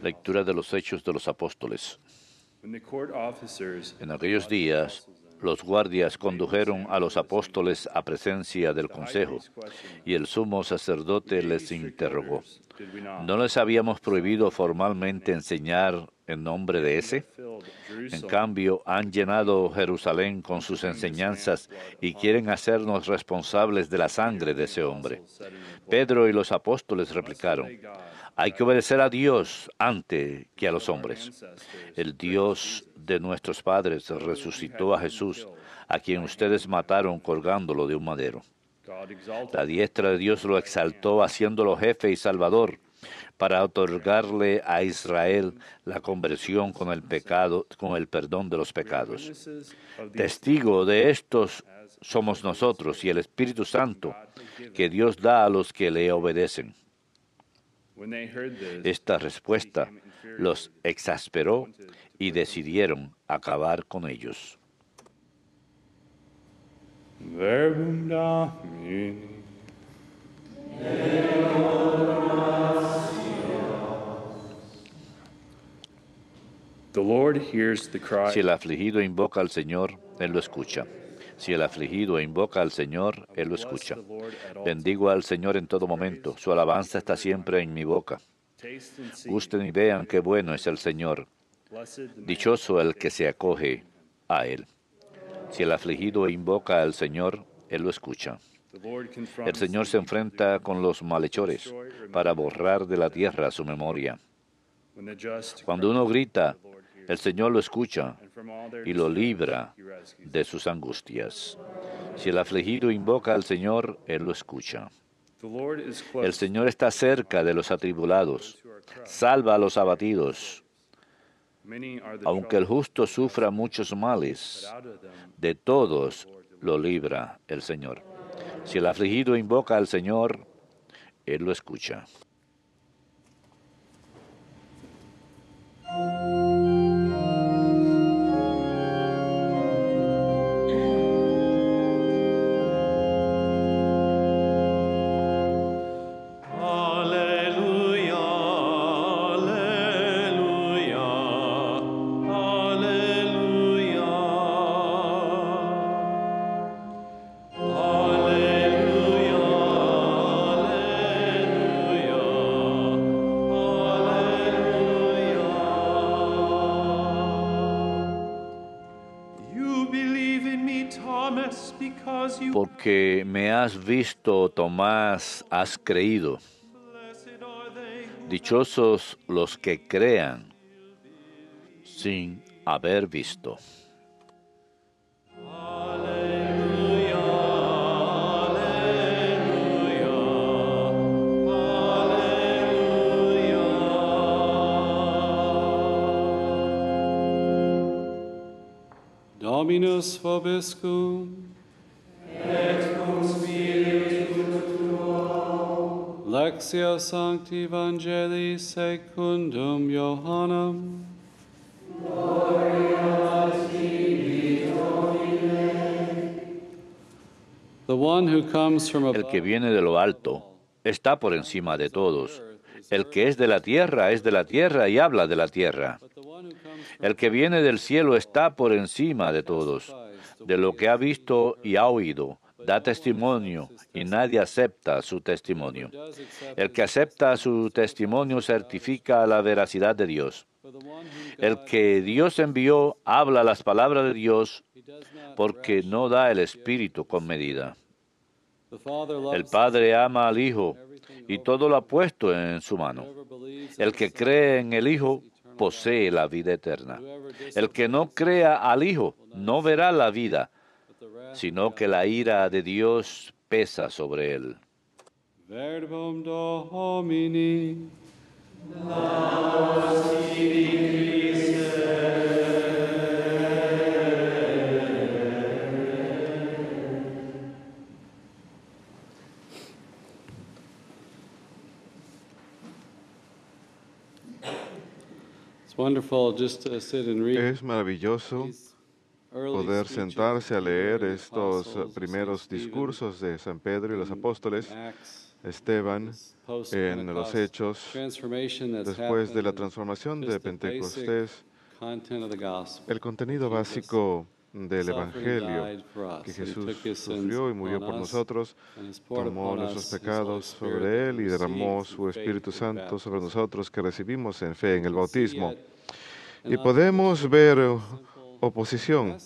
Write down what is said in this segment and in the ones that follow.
Lectura de los Hechos de los Apóstoles. En aquellos días, los guardias condujeron a los apóstoles a presencia del consejo, y el sumo sacerdote les interrogó: ¿no les habíamos prohibido formalmente enseñar en nombre de ese? En cambio, han llenado Jerusalén con sus enseñanzas y quieren hacernos responsables de la sangre de ese hombre. Pedro y los apóstoles replicaron: hay que obedecer a Dios antes que a los hombres. El Dios de nuestros padres resucitó a Jesús, a quien ustedes mataron colgándolo de un madero. La diestra de Dios lo exaltó haciéndolo jefe y salvador, para otorgarle a Israel la conversión con el perdón de los pecados. Testigo de estos somos nosotros y el Espíritu Santo que Dios da a los que le obedecen. Esta respuesta los exasperó y decidieron acabar con ellos. Verbum Domini. Si el afligido invoca al Señor, Él lo escucha. Si el afligido invoca al Señor, Él lo escucha. Bendigo al Señor en todo momento. Su alabanza está siempre en mi boca. Gusten y vean qué bueno es el Señor. Dichoso el que se acoge a Él. Si el afligido invoca al Señor, Él lo escucha. El Señor se enfrenta con los malhechores para borrar de la tierra su memoria. Cuando uno grita, el Señor lo escucha y lo libra de sus angustias. Si el afligido invoca al Señor, Él lo escucha. El Señor está cerca de los atribulados, salva a los abatidos. Aunque el justo sufra muchos males, de todos lo libra el Señor. Si el afligido invoca al Señor, Él lo escucha. Porque me has visto, Tomás, has creído. Dichosos los que crean sin haber visto. Dominus vobiscum. Et cum spiritu tuo. Lectio Sancti Evangelii secundum Johannem. Gloria a tibi, Domine. The one who comes from above. El que viene de lo alto está por encima de todos. El que es de la tierra y habla de la tierra. El que viene del cielo está por encima de todos. De lo que ha visto y ha oído, da testimonio y nadie acepta su testimonio. El que acepta su testimonio certifica la veracidad de Dios. El que Dios envió habla las palabras de Dios porque no da el Espíritu con medida. El Padre ama al Hijo y todo lo ha puesto en su mano. El que cree en el Hijo posee la vida eterna. El que no crea al Hijo no verá la vida, sino que la ira de Dios pesa sobre él. Verbum Domini. Es maravilloso poder sentarse a leer estos primeros discursos de San Pedro y los apóstoles, Esteban, en los Hechos, después de la transformación de Pentecostés, el contenido básico del Evangelio, que Jesús sufrió y murió por nosotros, tomó nuestros pecados sobre Él y derramó su Espíritu Santo sobre nosotros que recibimos en fe en el bautismo. Y podemos ver oposición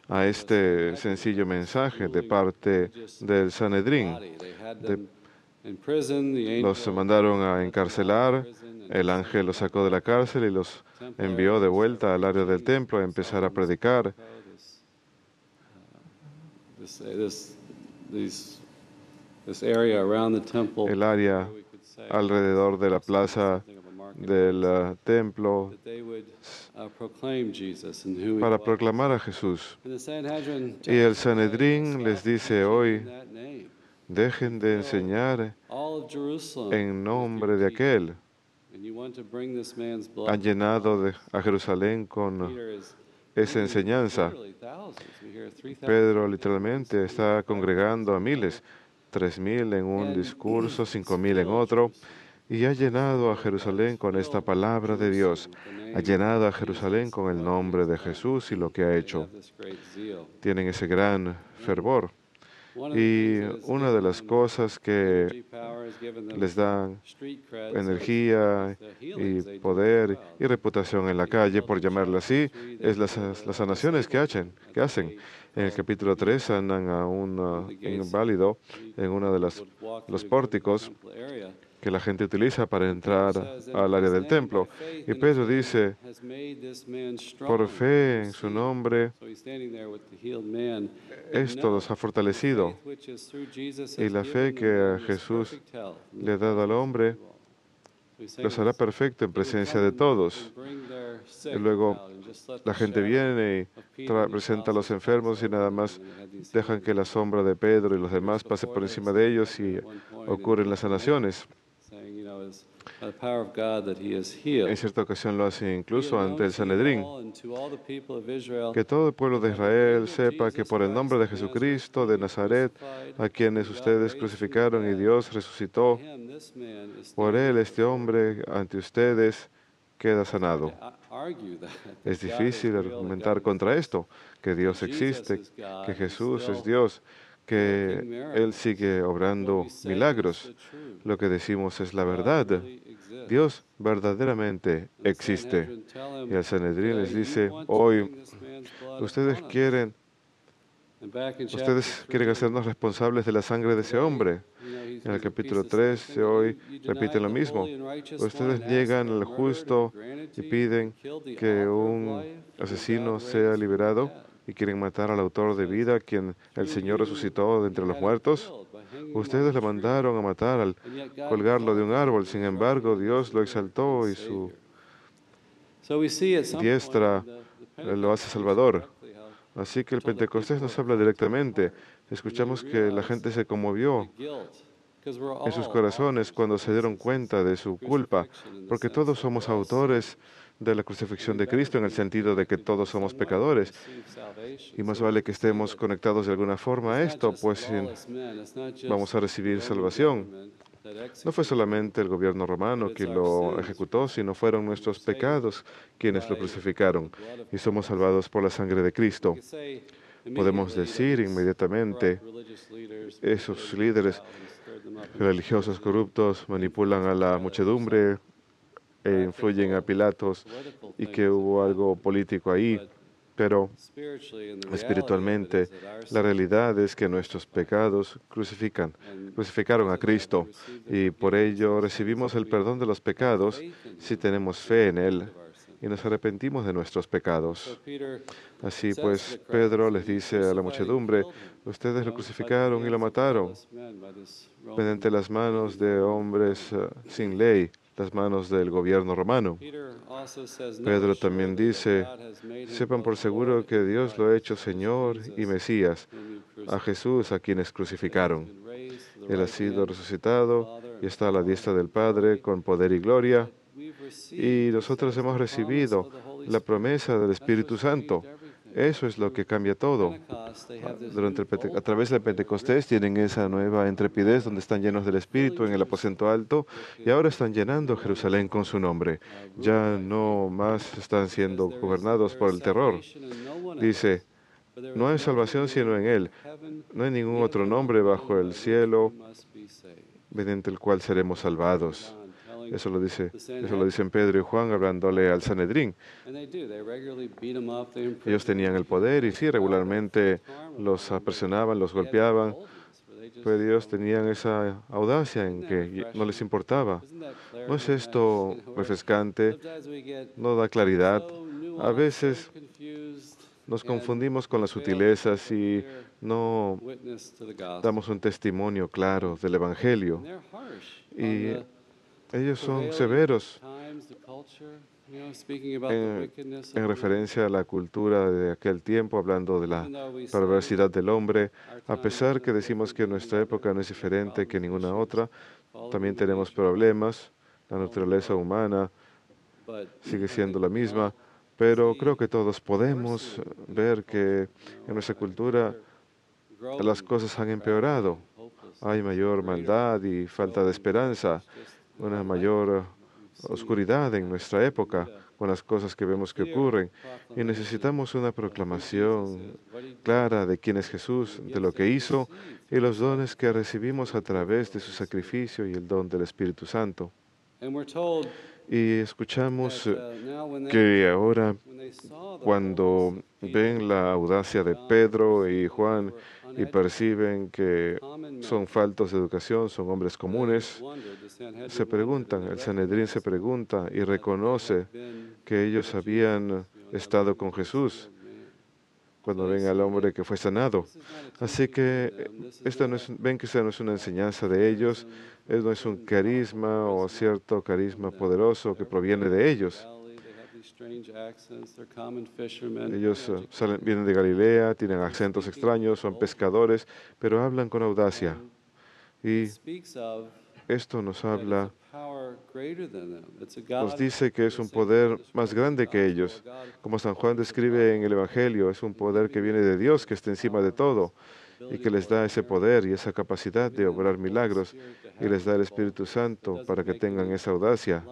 a este sencillo mensaje de parte del Sanedrín. Los mandaron a encarcelar, el ángel los sacó de la cárcel y los envió de vuelta al área del templo a empezar a predicar. El área alrededor de la plaza del templo para proclamar a Jesús. Y el Sanedrín les dice hoy, dejen de enseñar en nombre de aquel. Han llenado a Jerusalén con esa enseñanza. Pedro literalmente está congregando a miles, 3,000 en un discurso, 5,000 en otro, y ha llenado a Jerusalén con esta palabra de Dios. Ha llenado a Jerusalén con el nombre de Jesús y lo que ha hecho. Tienen ese gran fervor. Y una de las cosas que les dan energía y poder y reputación en la calle, por llamarlo así, es las sanaciones que hacen. En el capítulo 3 sanan a un inválido en uno de los pórticos que la gente utiliza para entrar al área del templo. Y Pedro dice, por fe en su nombre, esto los ha fortalecido. Y la fe que Jesús le ha dado al hombre los hará perfecto en presencia de todos. Y luego la gente viene y presenta a los enfermos y nada más dejan que la sombra de Pedro y los demás pase por encima de ellos y ocurren las sanaciones. En cierta ocasión lo hace incluso ante el Sanedrín. Que todo el pueblo de Israel sepa que por el nombre de Jesucristo de Nazaret, a quienes ustedes crucificaron y Dios resucitó, por él este hombre ante ustedes queda sanado. Es difícil argumentar contra esto, que Dios existe, que Jesús es Dios, que Él sigue obrando milagros. Lo que decimos es la verdad. Dios verdaderamente existe. Y el Sanedrín les dice, hoy ustedes quieren hacernos responsables de la sangre de ese hombre. En el capítulo 3 de hoy repiten lo mismo. Ustedes niegan al justo y piden que un asesino sea liberado y quieren matar al autor de vida, quien el Señor resucitó de entre los muertos. Ustedes le mandaron a matar al colgarlo de un árbol. Sin embargo, Dios lo exaltó y su diestra lo hace Salvador. Así que el Pentecostés nos habla directamente. Escuchamos que la gente se conmovió en sus corazones cuando se dieron cuenta de su culpa, porque todos somos autores de la crucifixión de Cristo en el sentido de que todos somos pecadores. Y más vale que estemos conectados de alguna forma a esto, pues vamos a recibir salvación. No fue solamente el gobierno romano quien lo ejecutó, sino fueron nuestros pecados quienes lo crucificaron, y somos salvados por la sangre de Cristo. Podemos decir inmediatamente, esos líderes religiosos corruptos manipulan a la muchedumbre e influyen a Pilatos y que hubo algo político ahí, pero espiritualmente la realidad es que nuestros pecados crucificaron a Cristo y por ello recibimos el perdón de los pecados si tenemos fe en Él y nos arrepentimos de nuestros pecados. Así pues, Pedro les dice a la muchedumbre, ustedes lo crucificaron y lo mataron mediante las manos de hombres sin ley, las manos del gobierno romano. Pedro también dice, sepan por seguro que Dios lo ha hecho Señor y Mesías, a Jesús a quienes crucificaron. Él ha sido resucitado y está a la diestra del Padre con poder y gloria. Y nosotros hemos recibido la promesa del Espíritu Santo. Eso es lo que cambia todo. A través del Pentecostés tienen esa nueva intrepidez donde están llenos del Espíritu en el aposento alto y ahora están llenando Jerusalén con su nombre. Ya no más están siendo gobernados por el terror. Dice, no hay salvación sino en Él. No hay ningún otro nombre bajo el cielo mediante el cual seremos salvados. Eso lo dicen Pedro y Juan hablándole al Sanedrín. Ellos tenían el poder y sí, regularmente los presionaban, los golpeaban, pero ellos tenían esa audacia en que no les importaba. ¿No es esto refrescante? ¿No da claridad? A veces nos confundimos con las sutilezas y no damos un testimonio claro del Evangelio. Y ellos son severos en referencia a la cultura de aquel tiempo, hablando de la perversidad del hombre. A pesar que decimos que nuestra época no es diferente que ninguna otra, también tenemos problemas. La naturaleza humana sigue siendo la misma, pero creo que todos podemos ver que en nuestra cultura las cosas han empeorado. Hay mayor maldad y falta de esperanza, una mayor oscuridad en nuestra época con las cosas que vemos que ocurren. Y necesitamos una proclamación clara de quién es Jesús, de lo que hizo y los dones que recibimos a través de su sacrificio y el don del Espíritu Santo. Y escuchamos que ahora, cuando ven la audacia de Pedro y Juan y perciben que son faltos de educación, son hombres comunes, se preguntan, el Sanedrín se pregunta y reconoce que ellos habían estado con Jesús cuando ven al hombre que fue sanado. Así que ven que esta no es una enseñanza de ellos, no es un carisma o cierto carisma poderoso que proviene de ellos. Ellos vienen de Galilea, tienen acentos extraños, son pescadores, pero hablan con audacia. Y esto nos dice que es un poder más grande que ellos. Como San Juan describe en el Evangelio, es un poder que viene de Dios, que está encima de todo y que les da ese poder y esa capacidad de obrar milagros y les da el Espíritu Santo para que tengan esa audacia.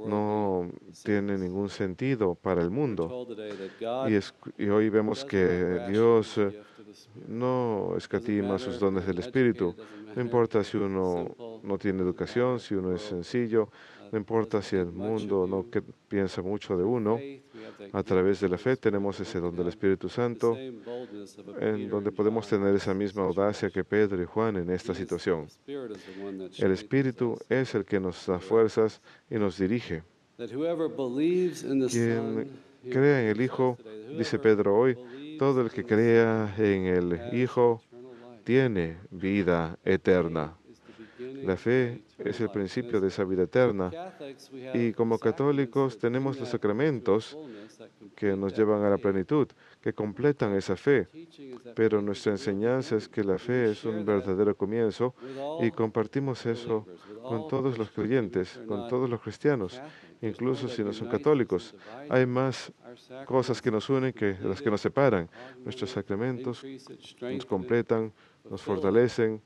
No tiene ningún sentido para el mundo. Y hoy vemos que Dios no escatima sus dones del Espíritu. No importa si uno no tiene educación, si uno es sencillo, no importa si el mundo no piensa mucho de uno. A través de la fe tenemos ese don del Espíritu Santo, en donde podemos tener esa misma audacia que Pedro y Juan en esta situación. El Espíritu es el que nos da fuerzas y nos dirige. Quien crea en el Hijo, dice Pedro hoy, todo el que crea en el Hijo tiene vida eterna. La fe es el principio de esa vida eterna. Y como católicos tenemos los sacramentos que nos llevan a la plenitud, que completan esa fe. Pero nuestra enseñanza es que la fe es un verdadero comienzo y compartimos eso con todos los creyentes, con todos los cristianos, incluso si no son católicos. Hay más cosas que nos unen que las que nos separan. Nuestros sacramentos nos completan, nos fortalecen,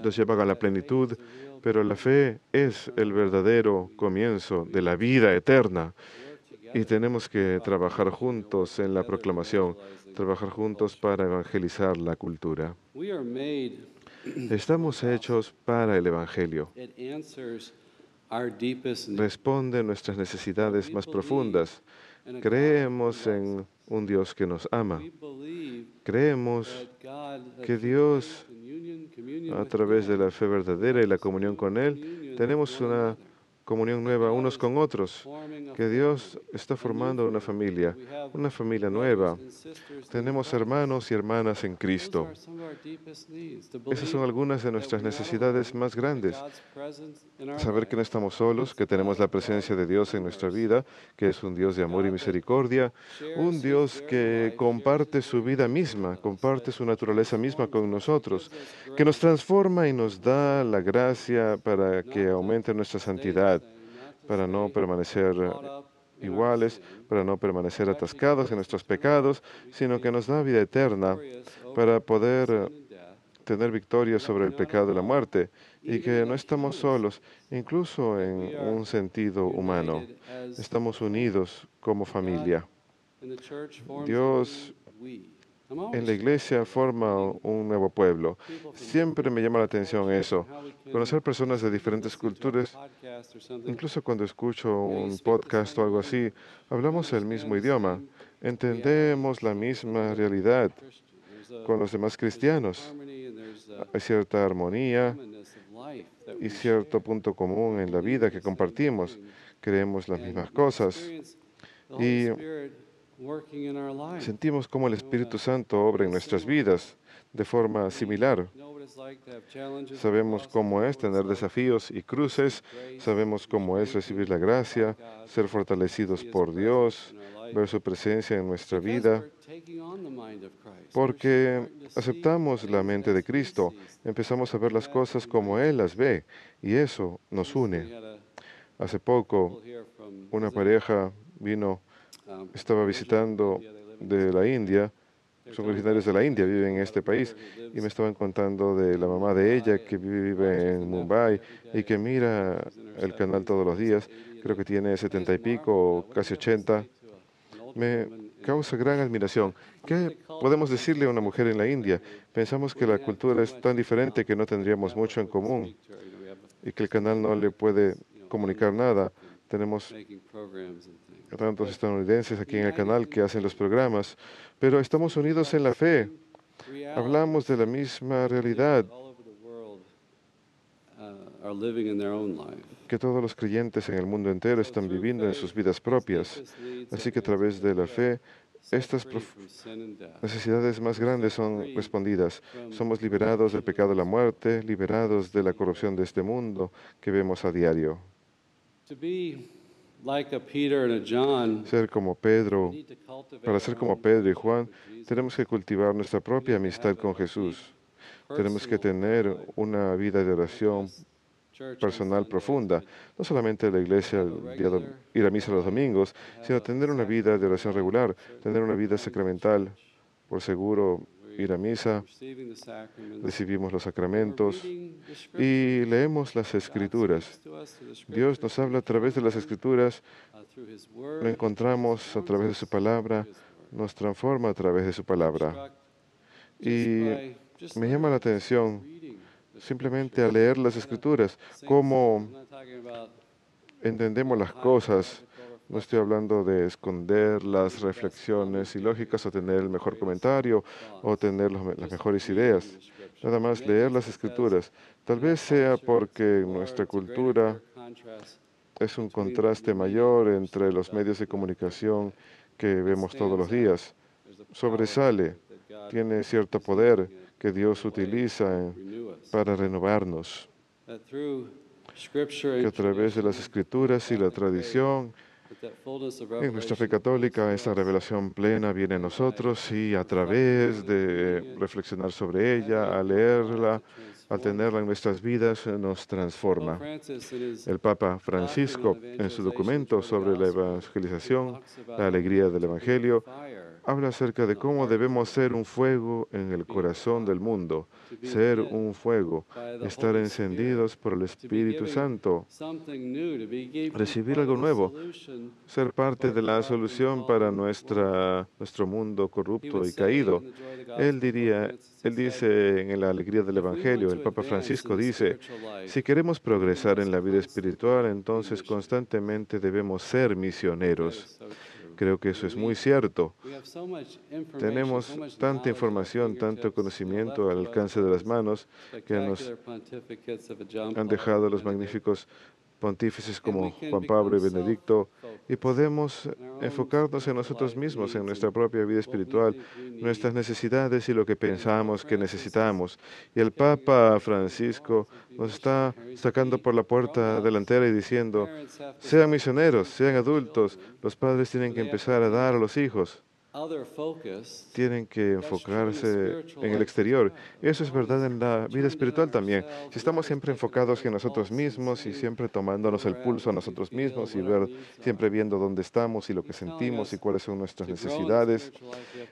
nos llevan a la plenitud, pero la fe es el verdadero comienzo de la vida eterna. Y tenemos que trabajar juntos en la proclamación, trabajar juntos para evangelizar la cultura. Estamos hechos para el Evangelio. Responde nuestras necesidades más profundas. Creemos en un Dios que nos ama. Creemos que Dios, a través de la fe verdadera y la comunión con Él, tenemos una comunión nueva unos con otros, que Dios está formando una familia nueva. Tenemos hermanos y hermanas en Cristo. Esas son algunas de nuestras necesidades más grandes. Saber que no estamos solos, que tenemos la presencia de Dios en nuestra vida, que es un Dios de amor y misericordia, un Dios que comparte su vida misma, comparte su naturaleza misma con nosotros, que nos transforma y nos da la gracia para que aumente nuestra santidad, para no permanecer iguales, para no permanecer atascados en nuestros pecados, sino que nos da vida eterna para poder tener victoria sobre el pecado y la muerte, y que no estamos solos, incluso en un sentido humano. Estamos unidos como familia. Dios en la iglesia forma un nuevo pueblo. Siempre me llama la atención eso. Conocer personas de diferentes culturas, incluso cuando escucho un podcast o algo así, hablamos el mismo idioma, entendemos la misma realidad con los demás cristianos. Hay cierta armonía y cierto punto común en la vida que compartimos. Creemos las mismas cosas y sentimos cómo el Espíritu Santo obra en nuestras vidas de forma similar. Sabemos cómo es tener desafíos y cruces, sabemos cómo es recibir la gracia, ser fortalecidos por Dios, ver su presencia en nuestra vida, porque aceptamos la mente de Cristo, empezamos a ver las cosas como Él las ve, y eso nos une. Hace poco, una pareja estaba visitando de la India, son originarios de la India, viven en este país, y me estaban contando de la mamá de ella que vive en Mumbai y que mira el canal todos los días, creo que tiene 70 y pico, o casi 80. Me causa gran admiración. ¿Qué podemos decirle a una mujer en la India? Pensamos que la cultura es tan diferente que no tendríamos mucho en común y que el canal no le puede comunicar nada. Tenemos tantos estadounidenses aquí en el canal que hacen los programas, pero estamos unidos en la fe. Hablamos de la misma realidad que todos los creyentes en el mundo entero están viviendo en sus vidas propias. Así que a través de la fe, estas necesidades más grandes son respondidas. Somos liberados del pecado y la muerte, liberados de la corrupción de este mundo que vemos a diario. Para ser como Pedro y Juan, tenemos que cultivar nuestra propia amistad con Jesús. Tenemos que tener una vida de oración personal profunda, no solamente la iglesia, ir a misa los domingos, sino tener una vida de oración regular, tener una vida sacramental, por seguro ir a misa, recibimos los sacramentos y leemos las Escrituras. Dios nos habla a través de las Escrituras, lo encontramos a través de su palabra, nos transforma a través de su palabra. Y me llama la atención simplemente al leer las Escrituras, cómo entendemos las cosas. No estoy hablando de esconder las reflexiones ilógicas o tener el mejor comentario o tener las mejores ideas. Nada más leer las Escrituras. Tal vez sea porque nuestra cultura es un contraste mayor entre los medios de comunicación que vemos todos los días. Sobresale, tiene cierto poder que Dios utiliza para renovarnos. Que a través de las Escrituras y la tradición, en nuestra fe católica, esa revelación plena viene a nosotros y a través de reflexionar sobre ella, al leerla, al tenerla en nuestras vidas, nos transforma. El Papa Francisco, en su documento sobre la evangelización, la alegría del Evangelio, habla acerca de cómo debemos ser un fuego en el corazón del mundo, ser un fuego, estar encendidos por el Espíritu Santo, recibir algo nuevo, ser parte de la solución para nuestro mundo corrupto y caído. Él dice en la alegría del Evangelio, el Papa Francisco dice, si queremos progresar en la vida espiritual, entonces constantemente debemos ser misioneros. Creo que eso es muy cierto. Tenemos tanta información, tanto conocimiento al alcance de las manos que nos han dejado los magníficos pontífices como Juan Pablo y Benedicto, y podemos enfocarnos en nosotros mismos, en nuestra propia vida espiritual, nuestras necesidades y lo que pensamos que necesitamos. Y el Papa Francisco nos está sacando por la puerta delantera y diciendo, sean misioneros, sean adultos, los padres tienen que empezar a dar a los hijos. tienen que enfocarse en el exterior. Eso es verdad en la vida espiritual también. Si estamos siempre enfocados en nosotros mismos y siempre tomándonos el pulso a nosotros mismos y siempre viendo dónde estamos y lo que sentimos y cuáles son nuestras necesidades,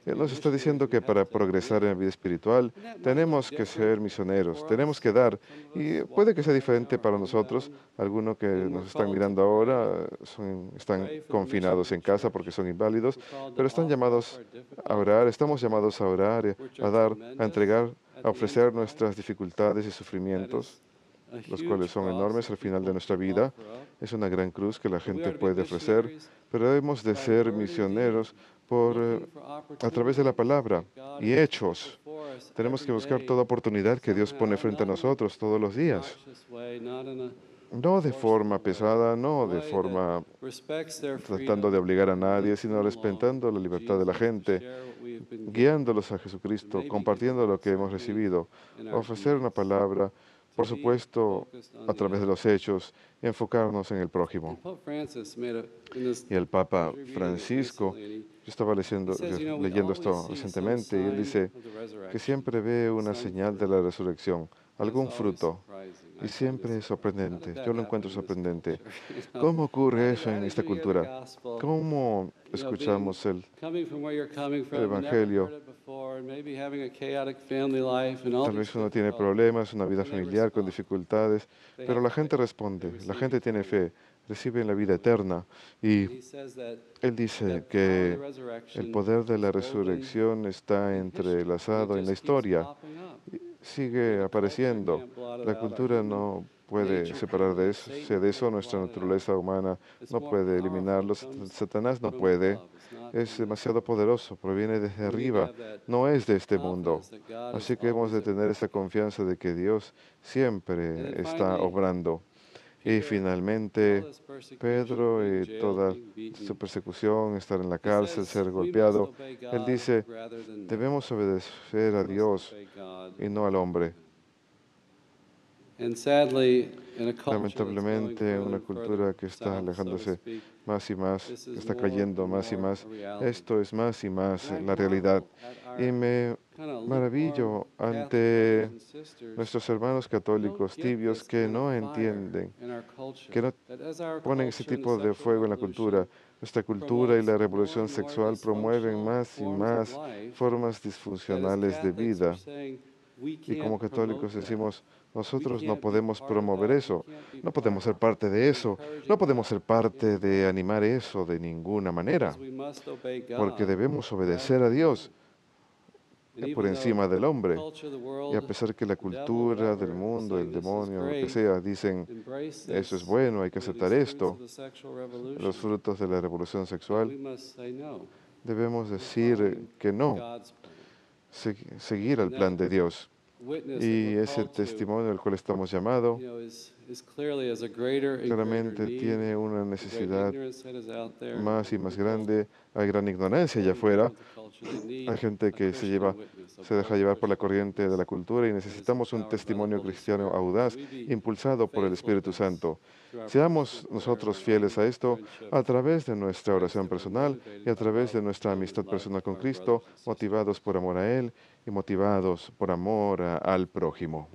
Él nos está diciendo que para progresar en la vida espiritual tenemos que ser misioneros, tenemos que dar. Y puede que sea diferente para nosotros. Algunos que nos están mirando ahora están confinados en casa porque son inválidos, pero están llamados a orar, estamos llamados a orar, a dar, a entregar, a ofrecer nuestras dificultades y sufrimientos, los cuales son enormes al final de nuestra vida. Es una gran cruz que la gente puede ofrecer, pero hemos de ser misioneros a través de la palabra y hechos. Tenemos que buscar toda oportunidad que Dios pone frente a nosotros todos los días. No de forma pesada, no de forma tratando de obligar a nadie, sino respetando la libertad de la gente, guiándolos a Jesucristo, compartiendo lo que hemos recibido, ofrecer una palabra, por supuesto, a través de los hechos, enfocarnos en el prójimo. Y el Papa Francisco, yo estaba leyendo esto recientemente, y él dice que siempre ve una señal de la resurrección, algún fruto. Y siempre es sorprendente, yo lo encuentro sorprendente. ¿Cómo ocurre eso en esta cultura? ¿Cómo escuchamos el Evangelio? Tal vez uno tiene problemas, una vida familiar con dificultades, pero la gente responde, la gente tiene fe, reciben la vida eterna. Y él dice que el poder de la resurrección está entrelazado en la historia. Sigue apareciendo. La cultura no puede separarse de eso. Nuestra naturaleza humana no puede eliminarlo. Satanás no puede. Es demasiado poderoso. Proviene desde arriba. No es de este mundo. Así que hemos de tener esa confianza de que Dios siempre está obrando. Y finalmente, Pedro y toda su persecución, estar en la cárcel, ser golpeado, él dice, debemos obedecer a Dios y no al hombre. Lamentablemente, una cultura que está alejándose más y más, que está cayendo más y más, esto es más y más la realidad. Y me maravillo ante nuestros hermanos católicos tibios que no entienden, que no ponen ese tipo de fuego en la cultura. Nuestra cultura y la revolución sexual promueven más y más formas disfuncionales de vida. Y como católicos decimos, nosotros no podemos promover eso, no podemos ser parte de eso, no podemos ser parte de animar eso de ninguna manera, porque debemos obedecer a Dios por encima del hombre. Y a pesar que la cultura del mundo, el demonio, lo que sea, dicen, eso es bueno, hay que aceptar esto, los frutos de la revolución sexual, debemos decir que no, seguir el plan de Dios. Y ese testimonio al cual estamos llamados claramente tiene una necesidad más y más grande. Hay gran ignorancia allá afuera. Hay gente que se deja llevar por la corriente de la cultura y necesitamos un testimonio cristiano audaz, impulsado por el Espíritu Santo. Seamos nosotros fieles a esto a través de nuestra oración personal y a través de nuestra amistad personal con Cristo, motivados por amor a Él y motivados por amor al prójimo.